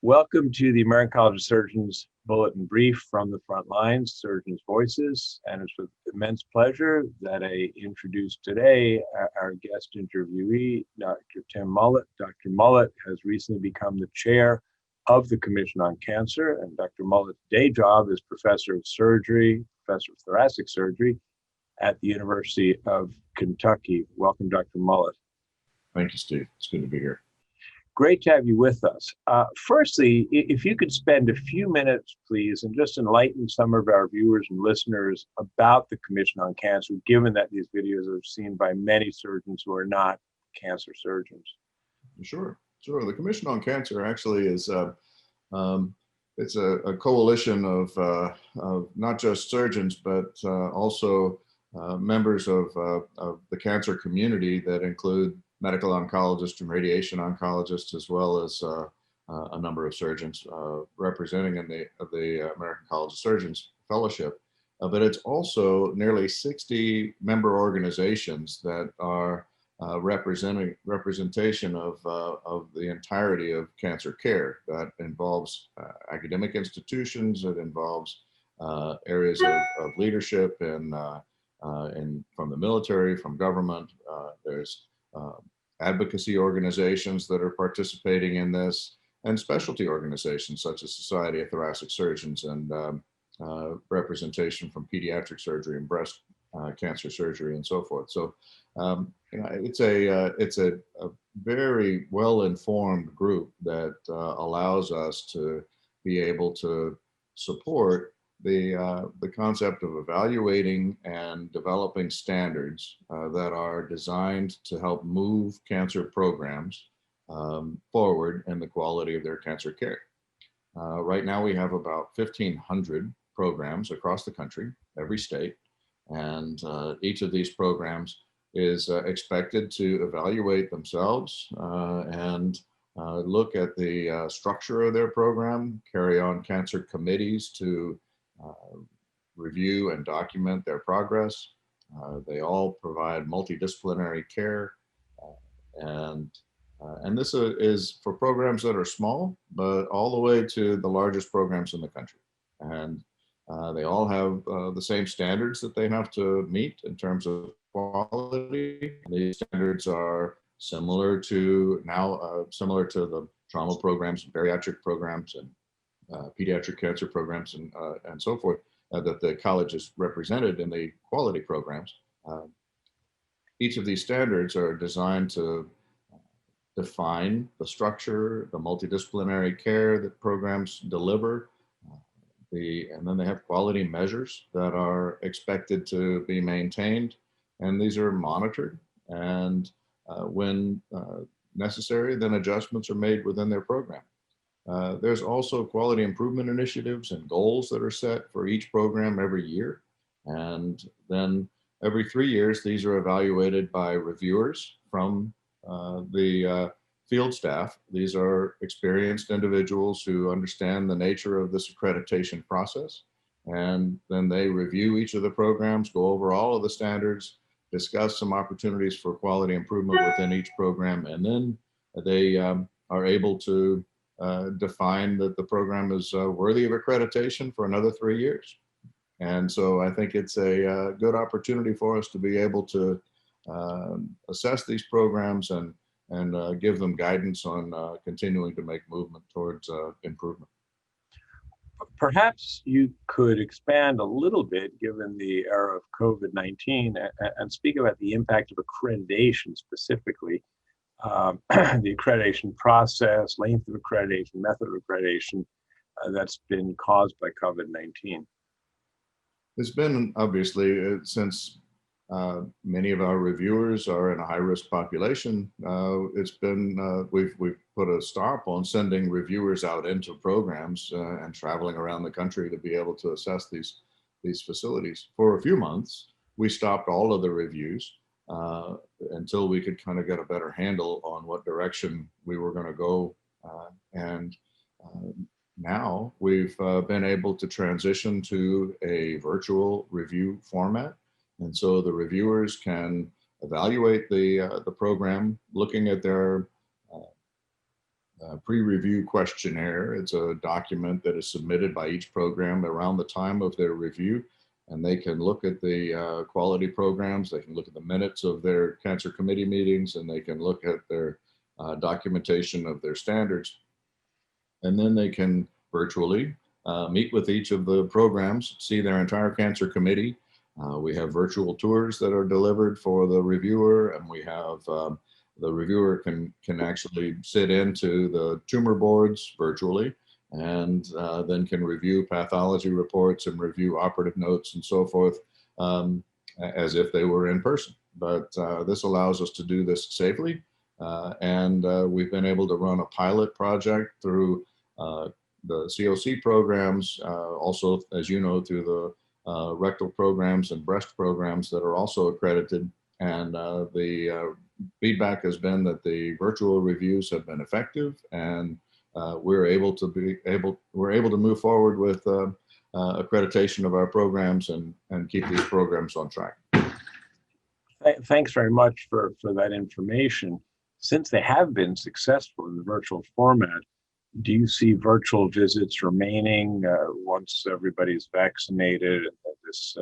Welcome to the American College of Surgeons Bulletin Brief from the front lines, Surgeons' Voices. And it's with immense pleasure that I introduce today our guest interviewee, Dr. Tim Mullet. Dr. Mullet has recently become the chair of the Commission on Cancer, and Dr. Mullet's day job is professor of surgery, professor of thoracic surgery at the University of Kentucky. Welcome, Dr. Mullet. Thank you, Steve. It's good to be here. Great to have you with us. Firstly, if you could spend a few minutes, please, and just enlighten some of our viewers and listeners about the Commission on Cancer, given that these videos are seen by many surgeons who are not cancer surgeons. Sure. The Commission on Cancer actually is it's a coalition of not just surgeons, but also members of the cancer community that include medical oncologists and radiation oncologists, as well as a number of surgeons representing in the American College of Surgeons Fellowship. But it's also nearly 60 member organizations that are representation of the entirety of cancer care. That involves academic institutions, it involves areas of leadership and from the military, from government. There's advocacy organizations that are participating in this, and specialty organizations such as Society of Thoracic Surgeons and representation from pediatric surgery and breast cancer surgery and so forth. So it's a very well-informed group that allows us to be able to support the concept of evaluating and developing standards that are designed to help move cancer programs forward in the quality of their cancer care. Right now we have about 1,500 programs across the country, every state, and each of these programs is expected to evaluate themselves and look at the structure of their program, carry on cancer committees to review and document their progress. They all provide multidisciplinary care, and this is for programs that are small, but all the way to the largest programs in the country. And they all have the same standards that they have to meet in terms of quality. These standards are similar to the trauma programs, bariatric programs, and pediatric cancer programs and so forth that the college is represented in the quality programs. Each of these standards are designed to define the structure, the multidisciplinary care that programs deliver, and then they have quality measures that are expected to be maintained, and these are monitored, and when necessary, then adjustments are made within their program. There's also quality improvement initiatives and goals that are set for each program every year. And then every 3 years, these are evaluated by reviewers from the field staff. These are experienced individuals who understand the nature of this accreditation process. And then they review each of the programs, go over all of the standards, discuss some opportunities for quality improvement within each program. And then they are able to define that the program is worthy of accreditation for another 3 years. And so I think it's a good opportunity for us to be able to assess these programs and give them guidance on continuing to make movement towards improvement. Perhaps you could expand a little bit, given the era of COVID-19, and speak about the impact of accreditation specifically. The accreditation process, length of accreditation, method of accreditation that's been caused by COVID-19. It's been obviously since many of our reviewers are in a high-risk population. It's been we've put a stop on sending reviewers out into programs and traveling around the country to be able to assess these facilities. For a few months, we stopped all of the reviews until we could kind of get a better handle on what direction we were going to go. Now we've been able to transition to a virtual review format. And so the reviewers can evaluate the program, looking at their pre-review questionnaire. It's a document that is submitted by each program around the time of their review, and they can look at the quality programs, they can look at the minutes of their cancer committee meetings, and they can look at their documentation of their standards. And then they can virtually meet with each of the programs, see their entire cancer committee. We have virtual tours that are delivered for the reviewer, and we have the reviewer can actually sit into the tumor boards virtually, and then can review pathology reports and review operative notes and so forth as if they were in person. But this allows us to do this safely. And we've been able to run a pilot project through the CoC programs, also, as you know, through the rectal programs and breast programs that are also accredited. And the feedback has been that the virtual reviews have been effective, and we're able to move forward with accreditation of our programs and keep these programs on track. Thanks very much for that information. Since they have been successful in the virtual format, do you see virtual visits remaining once everybody's vaccinated and this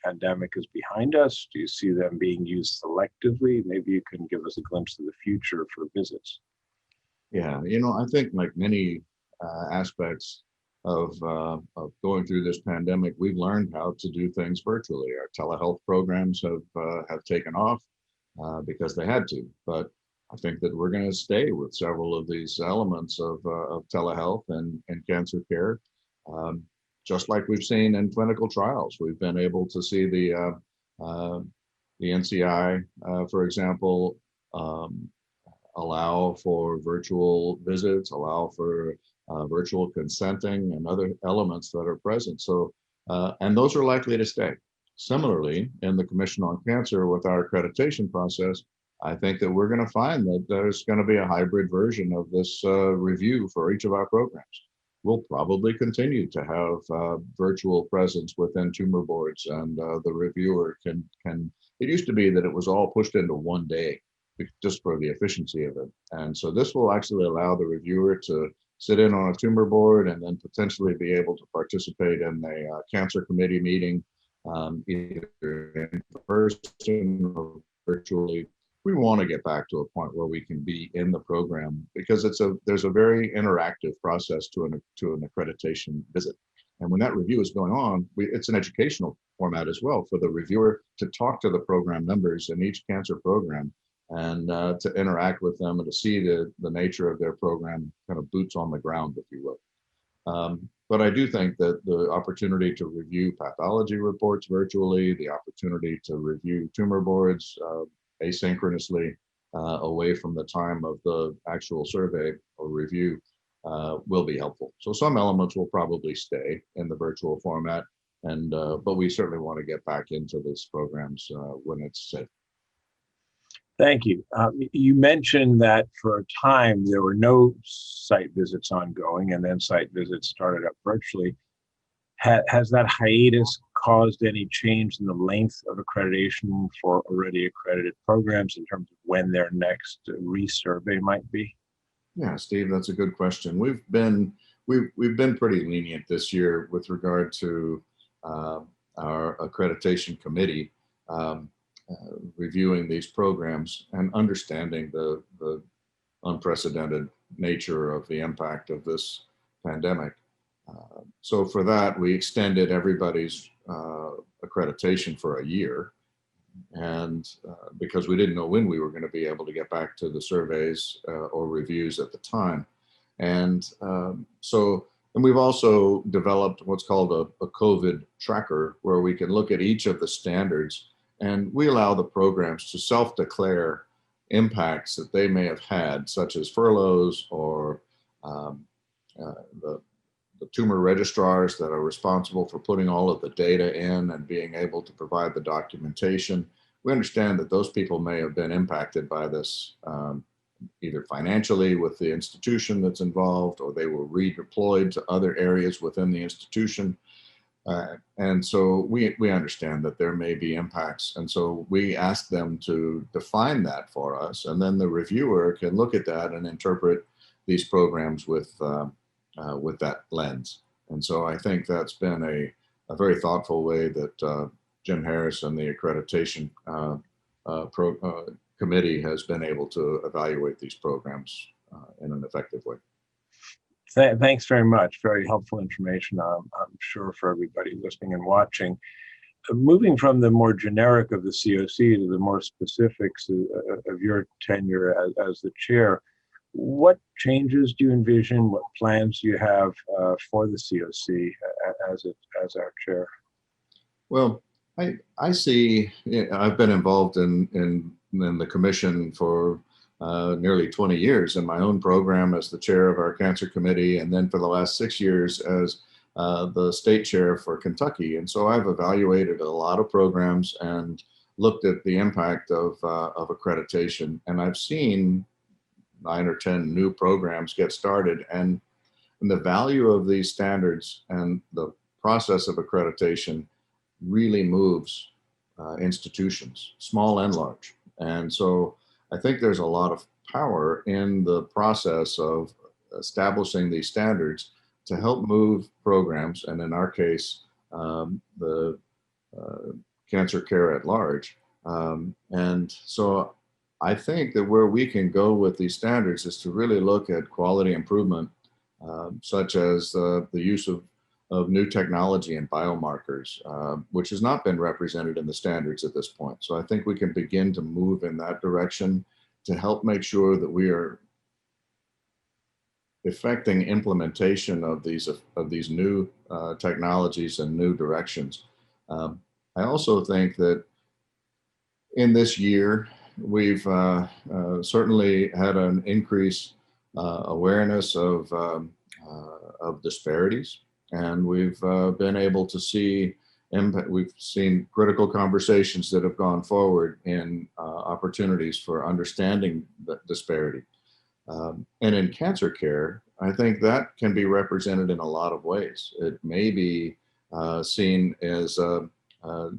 pandemic is behind us? Do you see them being used selectively? Maybe you can give us a glimpse of the future for visits. Yeah, you know, I think like many aspects of going through this pandemic, we've learned how to do things virtually. Our telehealth programs have taken off because they had to, but I think that we're going to stay with several of these elements of telehealth and cancer care. Just like we've seen in clinical trials, we've been able to see the NCI, for example, allow for virtual visits, allow for virtual consenting and other elements that are present. So, and those are likely to stay. Similarly, in the Commission on Cancer with our accreditation process, I think that we're going to find that there's going to be a hybrid version of this review for each of our programs. We'll probably continue to have virtual presence within tumor boards, and the reviewer can, it used to be that it was all pushed into one day just for the efficiency of it. And so this will actually allow the reviewer to sit in on a tumor board and then potentially be able to participate in a cancer committee meeting, either in person or virtually. We want to get back to a point where we can be in the program, because there's a very interactive process to an accreditation visit. And when that review is going on, it's an educational format as well for the reviewer to talk to the program members in each cancer program and to interact with them and to see the nature of their program, kind of boots on the ground, if you will. But I do think that the opportunity to review pathology reports virtually, the opportunity to review tumor boards asynchronously away from the time of the actual survey or review will be helpful. So some elements will probably stay in the virtual format, and but we certainly want to get back into these programs when it's safe. Thank you. You mentioned that for a time there were no site visits ongoing, and then site visits started up virtually. Has that hiatus caused any change in the length of accreditation for already accredited programs in terms of when their next resurvey might be? Yeah, Steve, that's a good question. We've been pretty lenient this year with regard to our accreditation committee reviewing these programs and understanding the unprecedented nature of the impact of this pandemic. So for that, we extended everybody's accreditation for a year, and because we didn't know when we were going to be able to get back to the surveys or reviews at the time. And and we've also developed what's called a COVID tracker, where we can look at each of the standards, and we allow the programs to self-declare impacts that they may have had, such as furloughs or the tumor registrars that are responsible for putting all of the data in and being able to provide the documentation. We understand that those people may have been impacted by this, either financially with the institution that's involved, or they were redeployed to other areas within the institution. And so we understand that there may be impacts. And so we ask them to define that for us. And then the reviewer can look at that and interpret these programs with that lens. And so I think that's been a very thoughtful way that Jim Harris and the accreditation committee has been able to evaluate these programs in an effective way. Thanks very much. Very helpful information, I'm sure, for everybody listening and watching. Moving from the more generic of the CoC to the more specifics of your tenure as the chair, what changes do you envision? What plans do you have for the CoC as our chair? Well, I see. I've been involved in the commission for nearly 20 years in my own program as the chair of our cancer committee, and then for the last 6 years as the state chair for Kentucky. And so I've evaluated a lot of programs and looked at the impact of accreditation, and I've seen 9 or 10 new programs get started, and the value of these standards and the process of accreditation really moves institutions, small and large. And so I think there's a lot of power in the process of establishing these standards to help move programs, and in our case, the cancer care at large. And so I think that where we can go with these standards is to really look at quality improvement, such as the use of new technology and biomarkers, which has not been represented in the standards at this point. So I think we can begin to move in that direction to help make sure that we are effecting implementation of these new technologies and new directions. I also think that in this year, we've certainly had an increased awareness of disparities. And we've been able to see impact. We've seen critical conversations that have gone forward in opportunities for understanding the disparity. And in cancer care, I think that can be represented in a lot of ways. It may be seen as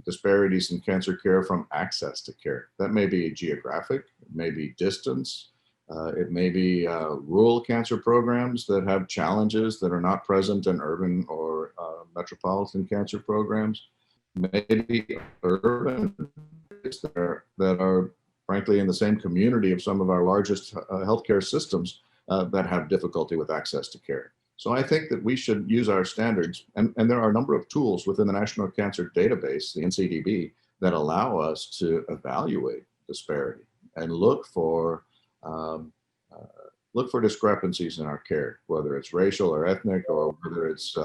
disparities in cancer care from access to care. That may be geographic, it may be distance, it may be rural cancer programs that have challenges that are not present in urban or metropolitan cancer programs. Maybe urban that are frankly in the same community of some of our largest healthcare systems that have difficulty with access to care. So I think that we should use our standards, and there are a number of tools within the National Cancer Database, the NCDB, that allow us to evaluate disparity and look for discrepancies in our care, whether it's racial or ethnic, or whether it's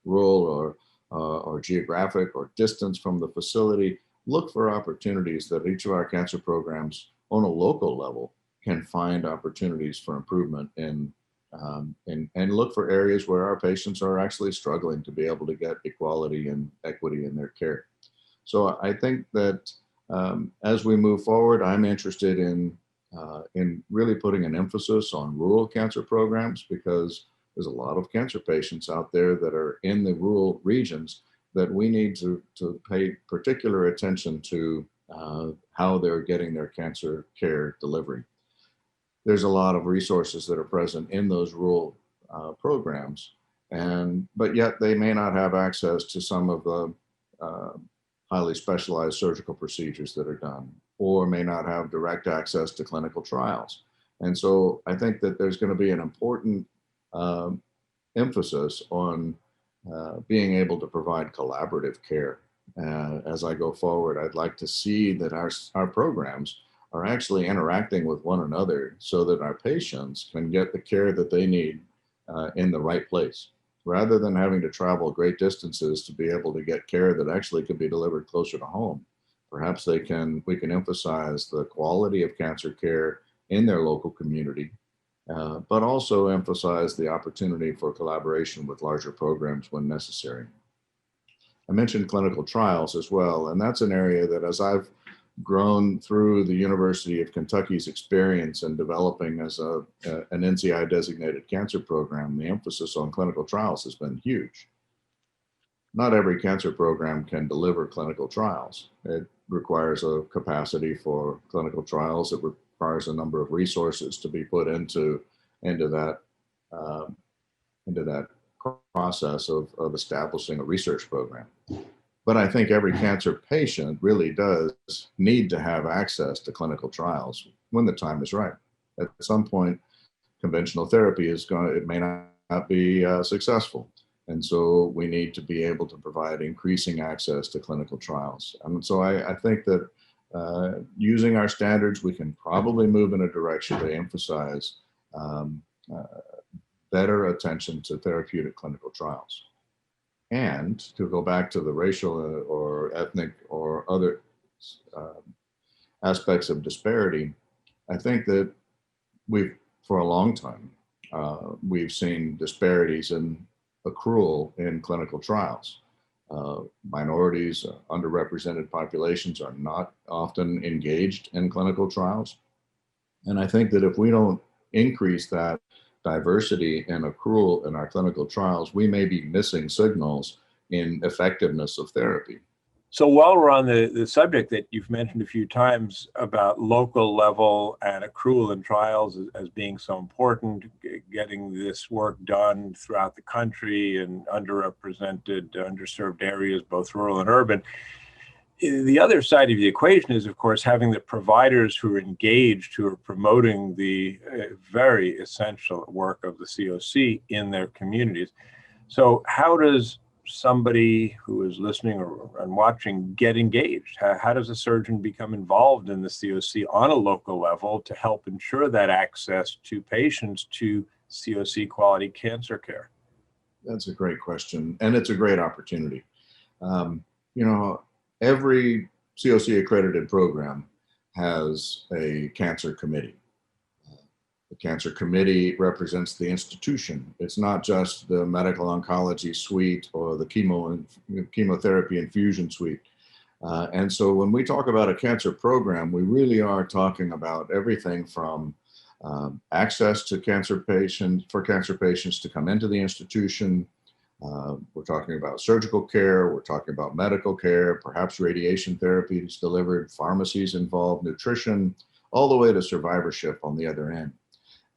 rural or geographic or distance from the facility. Look for opportunities that each of our cancer programs on a local level can find opportunities for improvement in, and look for areas where our patients are actually struggling to be able to get equality and equity in their care. So I think that as we move forward, I'm interested in really putting an emphasis on rural cancer programs, because there's a lot of cancer patients out there that are in the rural regions that we need to pay particular attention to how they're getting their cancer care delivery. There's a lot of resources that are present in those rural programs, but yet they may not have access to some of the highly specialized surgical procedures that are done, or may not have direct access to clinical trials. And so I think that there's going to be an important emphasis on being able to provide collaborative care. As I go forward, I'd like to see that our programs are actually interacting with one another so that our patients can get the care that they need in the right place, rather than having to travel great distances to be able to get care that actually could be delivered closer to home. Perhaps we can emphasize the quality of cancer care in their local community, but also emphasize the opportunity for collaboration with larger programs when necessary. I mentioned clinical trials as well, and that's an area that, as I've grown through the University of Kentucky's experience in developing as an NCI designated cancer program, the emphasis on clinical trials has been huge. not every cancer program can deliver clinical trials. It requires a capacity for clinical trials. It requires a number of resources to be put into that uh, into that process of establishing a research program. But I think every cancer patient really does need to have access to clinical trials when the time is right. At some point, conventional therapy it may not be successful. And so we need to be able to provide increasing access to clinical trials. And so I think that using our standards, we can probably move in a direction to emphasize um, uh, better attention to therapeutic clinical trials. And to go back to the racial or ethnic or other uh, aspects of disparity, I think that for a long time, we've seen disparities in accrual in clinical trials. Minorities, underrepresented populations are not often engaged in clinical trials. And I think that if we don't increase that diversity and accrual in our clinical trials, we may be missing signals in effectiveness of therapy. So while we're on the subject that you've mentioned a few times about local level and accrual in trials as being so important, getting this work done throughout the country and underrepresented, underserved areas, both rural and urban, the other side of the equation is, of course, having the providers who are engaged, who are promoting the very essential work of the CoC in their communities. So how does somebody who is listening and watching get engaged? How does a surgeon become involved in the CoC on a local level to help ensure that access to patients to CoC quality cancer care? That's a great question, and it's a great opportunity. You know, every CoC accredited program has a cancer committee. The cancer committee represents the institution. It's not just the medical oncology suite or the chemotherapy infusion suite. And so when we talk about a cancer program, we really are talking about everything from access to cancer patients to come into the institution. We're talking about surgical care, we're talking about medical care, perhaps radiation therapy is delivered, pharmacies involved, nutrition, all the way to survivorship on the other end.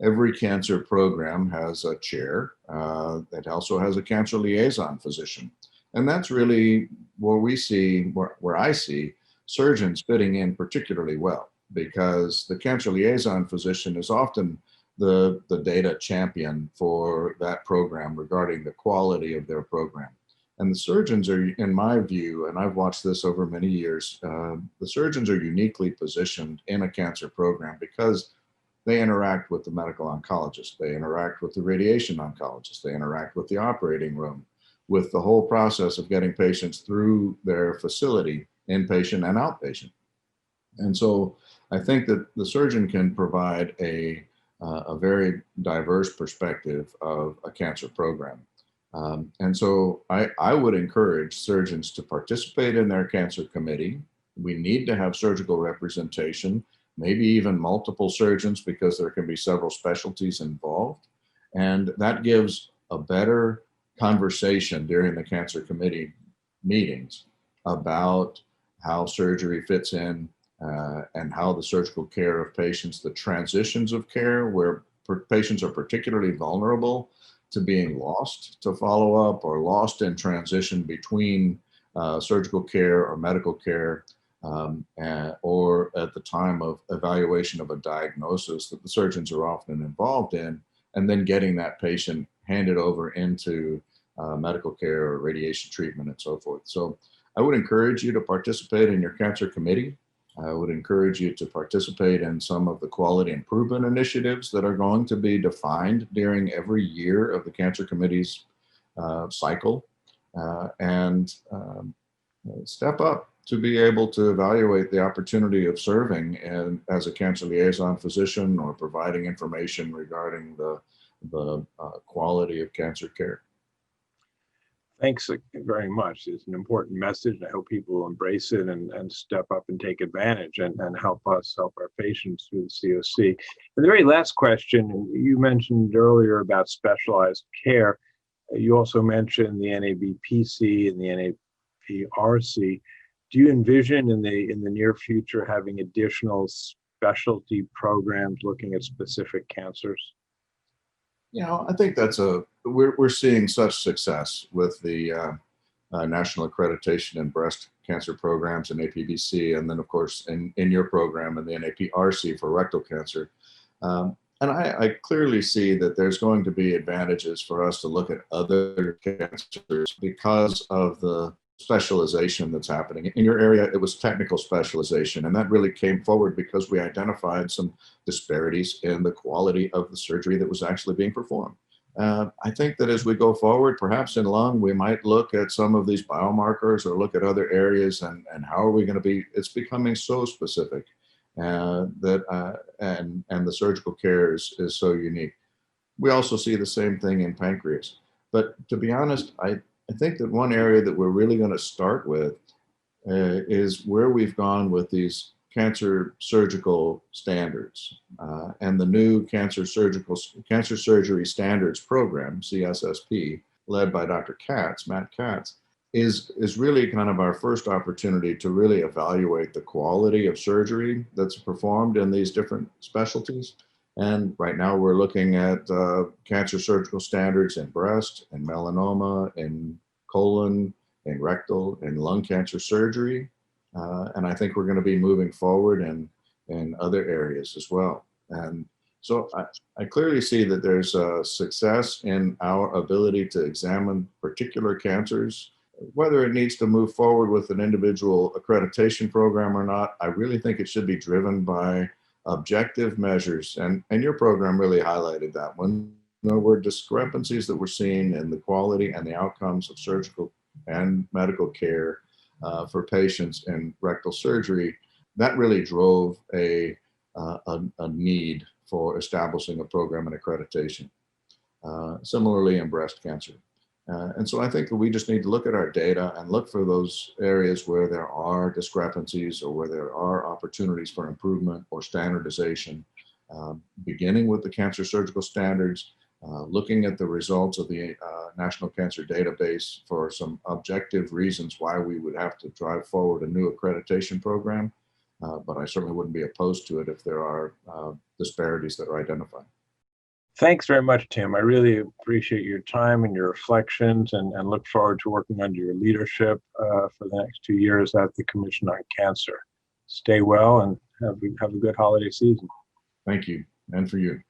Every cancer program has a chair that also has a cancer liaison physician. And that's really where I see surgeons fitting in particularly well, because the cancer liaison physician is often the data champion for that program regarding the quality of their program. And the surgeons are, in my view, and I've watched this over many years, the surgeons are uniquely positioned in a cancer program because they interact with the medical oncologist, they interact with the radiation oncologist, they interact with the operating room, with the whole process of getting patients through their facility, inpatient and outpatient. And so I think that the surgeon can provide a very diverse perspective of a cancer program. And so I would encourage surgeons to participate in their cancer committee. We need to have surgical representation, maybe even multiple surgeons, because there can be several specialties involved. And that gives a better conversation during the cancer committee meetings about how surgery fits in and how the surgical care of patients, the transitions of care where patients are particularly vulnerable to being lost to follow up or lost in transition between surgical care or medical care, or at the time of evaluation of a diagnosis that the surgeons are often involved in, and then getting that patient handed over into medical care or radiation treatment and so forth. So I would encourage you to participate in your cancer committee. I would encourage you to participate in some of the quality improvement initiatives that are going to be defined during every year of the cancer committee's cycle, and step up to be able to evaluate the opportunity of serving as a cancer liaison physician or providing information regarding the quality of cancer care. Thanks very much. It's an important message. I hope people will embrace it and step up and take advantage and help us help our patients through the CoC. And the very last question, you mentioned earlier about specialized care. You also mentioned the NABPC and the NAPRC. Do you envision in the near future having additional specialty programs looking at specific cancers? I think we're seeing such success with the National Accreditation in Breast Cancer Programs and APBC, and then of course in your program and the NAPRC for rectal cancer. And I clearly see that there's going to be advantages for us to look at other cancers because of the specialization that's happening. In your area, it was technical specialization, and that really came forward because we identified some disparities in the quality of the surgery that was actually being performed. I think that as we go forward, perhaps in lung, we might look at some of these biomarkers or look at other areas and how are we going to be, it's becoming so specific and the surgical care is so unique. We also see the same thing in pancreas. But to be honest, I think that one area that we're really going to start with is where we've gone with these cancer surgical standards and the new cancer surgery standards program, CSSP, led by Dr. Matt Katz, is really kind of our first opportunity to really evaluate the quality of surgery that's performed in these different specialties. And right now we're looking at cancer surgical standards in breast, in melanoma, in colon, in rectal, in lung cancer surgery. And I think we're going to be moving forward in other areas as well. And so I clearly see that there's a success in our ability to examine particular cancers. Whether it needs to move forward with an individual accreditation program or not, I really think it should be driven by objective measures. And your program really highlighted that one. There were discrepancies that we're seeing in the quality and the outcomes of surgical and medical care for patients in rectal surgery. That really drove a need for establishing a program and accreditation. Similarly in breast cancer. And so I think that we just need to look at our data and look for those areas where there are discrepancies or where there are opportunities for improvement or standardization, beginning with the cancer surgical standards, looking at the results of the National Cancer Database for some objective reasons why we would have to drive forward a new accreditation program. But I certainly wouldn't be opposed to it if there are disparities that are identified. Thanks very much, Tim. I really appreciate your time and your reflections and look forward to working under your leadership for the next 2 years at the Commission on Cancer. Stay well and have a good holiday season. Thank you, and for you.